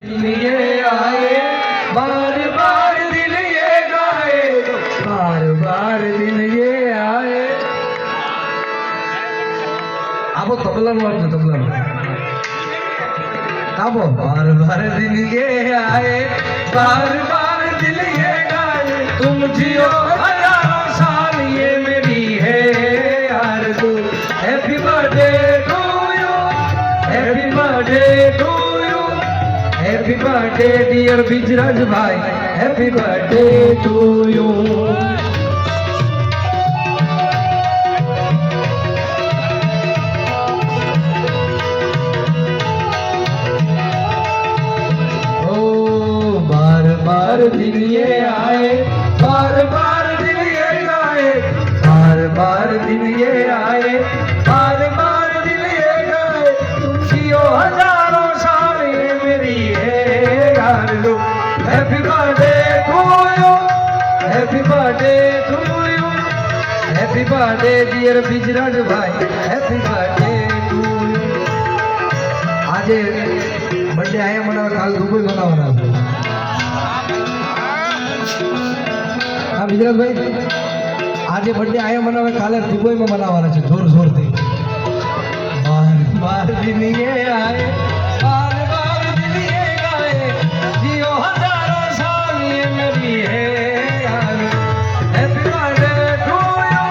ये आए बार बार दिन ये गाए, बार बार दिन ये आए। आपो तबला वाजतो तबला आपो बार बार दिन ये आए, बार बार दिन ये गाए। तुम जियो हजारों साल ये मेरी है आरज़ू। Happy birthday to you, happy birthday to you, happy birthday dear Bijraj भाई, हैप्पी बर्थडे टू यू। बार दिन ये आए, बार बार दिन ये गाए, बार बार दिन ये आए, बार बार दिन ये गाए। तुम जियो हजारों साल ये मेरी है आरज़ू। Happy birthday to you, happy birthday to you, happy birthday dear Bijraj भाई, हैप्पी बर्थडे टू यू। આજે બર્થડે આયા મનાવવા, કાલ દુબઈ મનાવવાના છે। हाँ बिजराज भाई, आज बर्थडे आया मनावे, काले दुबई में मनावाना है जोर जोर से। बार बार दिन ये आए, बार बार दिन ये गाए। जियो हजारों साल ये मेरी है यार। Happy birthday to you,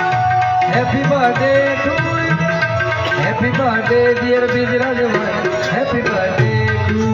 happy birthday to you, happy birthday dear Bijraj भाई, हैप्पी बर्थडे टू यू।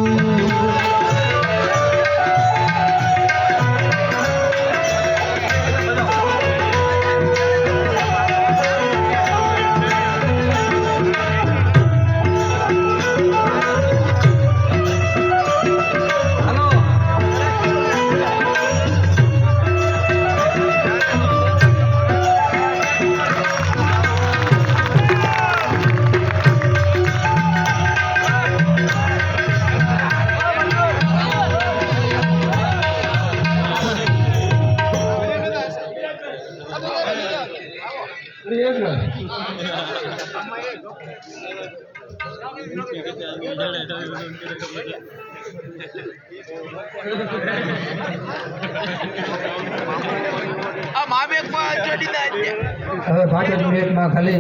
હવે 5 મિનિટમાં ખાલી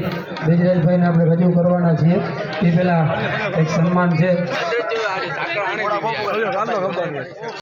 બિજરાજભાઈને આપણે રજૂ કરવાના છીએ। એ પહેલા એક સન્માન છે।